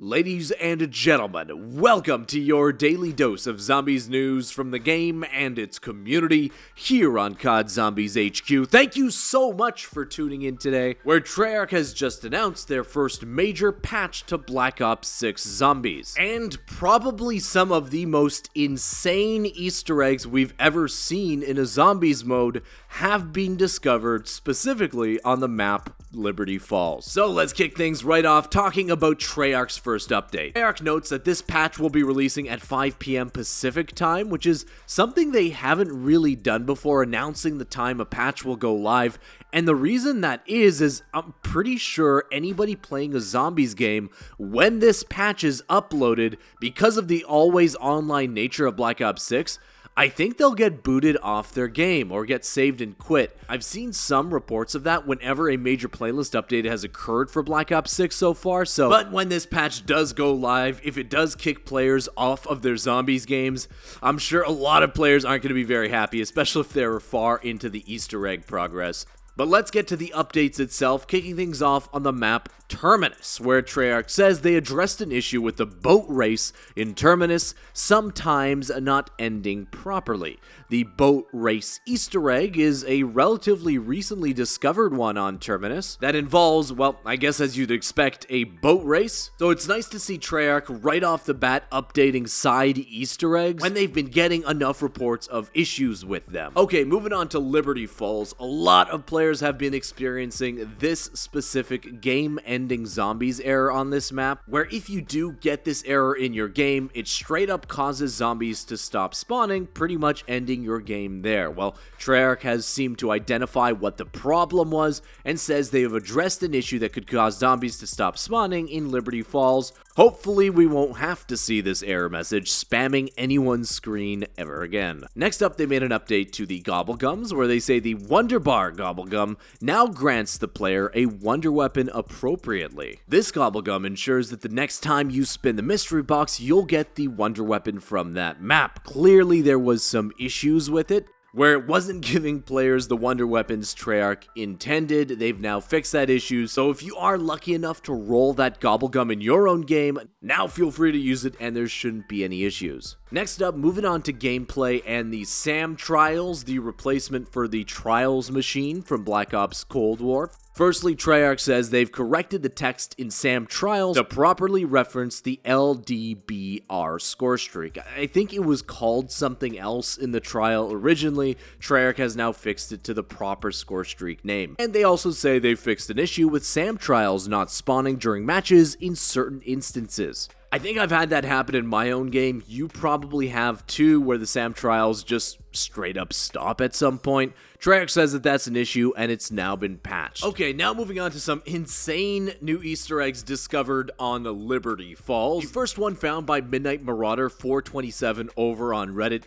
Ladies and gentlemen, welcome to your daily dose of zombies news from the game and its community here on COD Zombies HQ. Thank you so much for tuning in today, where Treyarch has just announced their first major patch to Black Ops 6 Zombies. And probably some of the most insane Easter eggs we've ever seen in a zombies mode have been discovered specifically on the map Liberty Falls. So let's kick things right off talking about Treyarch's first update. Treyarch notes that this patch will be releasing at 5 p.m. Pacific time, which is something they haven't really done before, announcing the time a patch will go live. And the reason that is I'm pretty sure anybody playing a zombies game, when this patch is uploaded, because of the always online nature of Black Ops 6, I think they'll get booted off their game or get saved and quit. I've seen some reports of that whenever a major playlist update has occurred for Black Ops 6 so far, but when this patch does go live, if it does kick players off of their zombies games, I'm sure a lot of players aren't going to be very happy, especially if they're far into the Easter egg progress. But let's get to the updates itself, kicking things off on the map Terminus, where Treyarch says they addressed an issue with the boat race in Terminus, sometimes not ending properly. The boat race Easter egg is a relatively recently discovered one on Terminus that involves, well, I guess as you'd expect, a boat race. So it's nice to see Treyarch right off the bat updating side Easter eggs when they've been getting enough reports of issues with them. Okay, moving on to Liberty Falls. A lot of players have been experiencing this specific game-ending zombies error on this map, where if you do get this error in your game, it straight up causes zombies to stop spawning, pretty much ending your game there. Well, Treyarch has seemed to identify what the problem was and says they have addressed an issue that could cause zombies to stop spawning in Liberty Falls. Hopefully we won't have to see this error message spamming anyone's screen ever again. Next up, they made an update to the Gobblegums, where they say the Wonder Bar Gobblegum now grants the player a wonder weapon appropriately. This Gobblegum ensures that the next time you spin the mystery box, you'll get the wonder weapon from that map. Clearly there was some issues with it, where it wasn't giving players the wonder weapons Treyarch intended. They've now fixed that issue, so if you are lucky enough to roll that Gobblegum in your own game, now feel free to use it and there shouldn't be any issues. Next up, moving on to gameplay and the SAM Trials, the replacement for the Trials machine from Black Ops Cold War. Firstly, Treyarch says they've corrected the text in SAM Trials to properly reference the LDBR score streak. I think it was called something else in the trial originally. Treyarch has now fixed it to the proper score streak name. And they also say they fixed an issue with SAM Trials not spawning during matches in certain instances. I think I've had that happen in my own game. You probably have too, where the SAM Trials just straight up stop at some point. Treyarch says that that's an issue and it's now been patched. Okay, now moving on to some insane new Easter eggs discovered on Liberty Falls. The first one, found by Midnight Marauder 427 over on Reddit,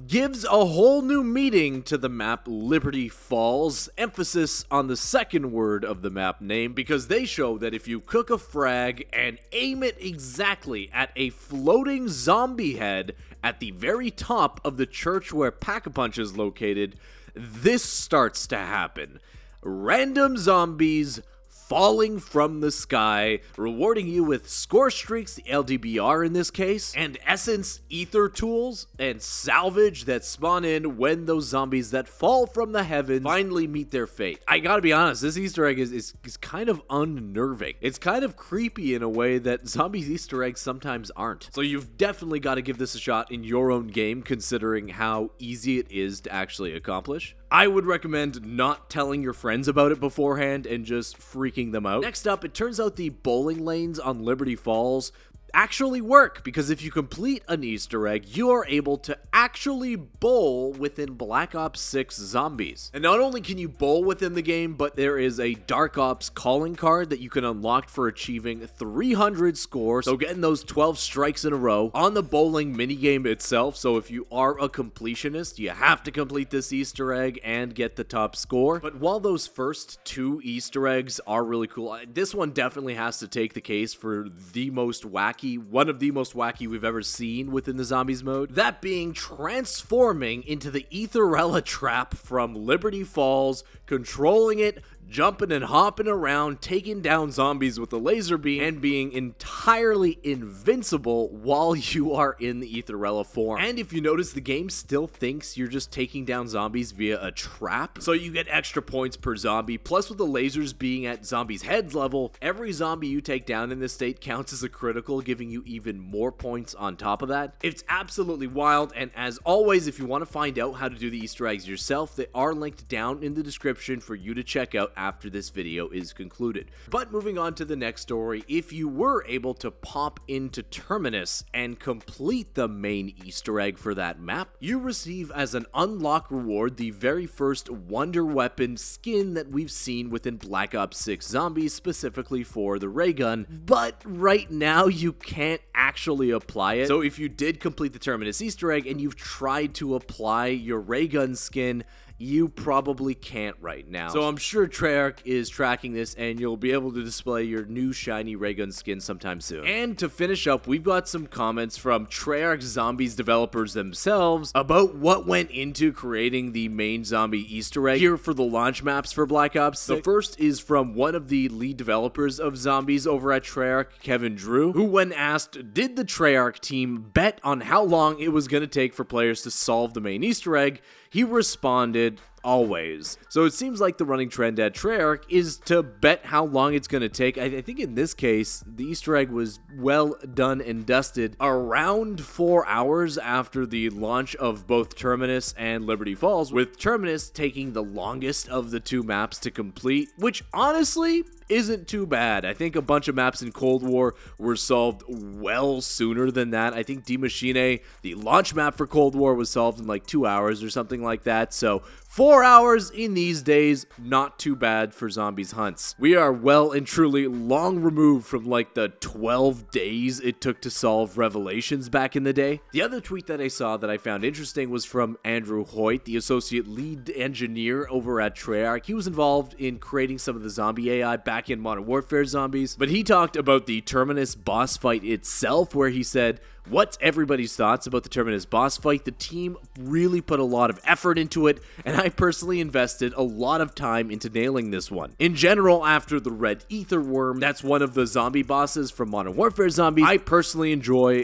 gives a whole new meaning to the map Liberty Falls, emphasis on the second word of the map name, because they show that if you cook a frag and aim it exactly at a floating zombie head at the very top of the church where Pack-a-Punch is located, this starts to happen. Random zombies falling from the sky, rewarding you with score streaks, the LDBR in this case, and essence ether tools and salvage that spawn in when those zombies that fall from the heavens finally meet their fate. I gotta be honest, this Easter egg is kind of unnerving. It's kind of creepy in a way that zombies Easter eggs sometimes aren't. So you've definitely got to give this a shot in your own game, considering how easy it is to actually accomplish. I would recommend not telling your friends about it beforehand and just freaking them out. Next up, it turns out the bowling lanes on Liberty Falls actually work, because if you complete an Easter egg, you are able to actually bowl within Black Ops 6 zombies. And not only can you bowl within the game, but there is a Dark Ops calling card that you can unlock for achieving 300 scores, so getting those 12 strikes in a row on the bowling minigame itself. So if you are a completionist, you have to complete this Easter egg and get the top score. But while those first two Easter eggs are really cool, this one definitely has to take the case for the most wacky one of the most wacky we've ever seen within the zombies mode. That being transforming into the Etherella trap from Liberty Falls, controlling it, jumping and hopping around, taking down zombies with a laser beam, and being entirely invincible while you are in the Aetherella form. And if you notice, the game still thinks you're just taking down zombies via a trap, so you get extra points per zombie. Plus, with the lasers being at zombies' heads level, every zombie you take down in this state counts as a critical, giving you even more points on top of that. It's absolutely wild, and as always, if you want to find out how to do the Easter eggs yourself, they are linked down in the description for you to check out after this video is concluded. But moving on to the next story, if you were able to pop into Terminus and complete the main Easter egg for that map, you receive as an unlock reward the very first wonder weapon skin that we've seen within Black Ops 6 Zombies, specifically for the ray gun, but right now you can't actually apply it. So if you did complete the Terminus Easter egg and you've tried to apply your ray gun skin, you probably can't right now. So I'm sure Treyarch is tracking this and you'll be able to display your new shiny ray gun skin sometime soon. And to finish up, we've got some comments from Treyarch Zombies developers themselves about what went into creating the main zombie Easter egg here for the launch maps for Black Ops 6. The first is from one of the lead developers of Zombies over at Treyarch, Kevin Drew, who when asked, did the Treyarch team bet on how long it was going to take for players to solve the main Easter egg, he responded, always. So it seems like the running trend at Treyarch is to bet how long it's going to take. I think in this case, the Easter egg was well done and dusted around 4 hours after the launch of both Terminus and Liberty Falls, with Terminus taking the longest of the two maps to complete, which honestly isn't too bad. I think a bunch of maps in Cold War were solved well sooner than that. I think Die Maschine, the launch map for Cold War, was solved in like 2 hours or something like that. So 4 hours in these days, not too bad for Zombies hunts. We are well and truly long removed from like the 12 days it took to solve Revelations back in the day. The other tweet that I saw that I found interesting was from Andrew Hoyt, the associate lead engineer over at Treyarch. He was involved in creating some of the zombie AI back in Modern Warfare Zombies, but he talked about the Terminus boss fight itself, where he said, what's everybody's thoughts about the Terminus boss fight? The team really put a lot of effort into it, and I personally invested a lot of time into nailing this one. In general, after the Red Ether Worm, that's one of the zombie bosses from Modern Warfare Zombies, I personally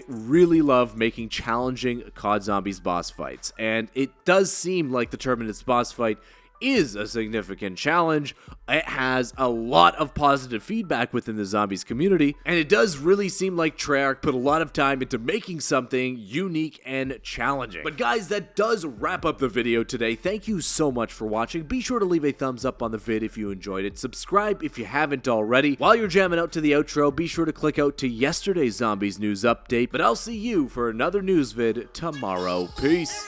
really love making challenging COD Zombies boss fights, and it does seem like the Terminus boss fight is a significant challenge. It has a lot of positive feedback within the Zombies community, and it does really seem like Treyarch put a lot of time into making something unique and challenging. But guys, that does wrap up the video today. Thank you so much for watching. Be sure to leave a thumbs up on the vid if you enjoyed it. Subscribe if you haven't already. While you're jamming out to the outro, be sure to click out to yesterday's Zombies news update, but I'll see you for another news vid tomorrow. Peace.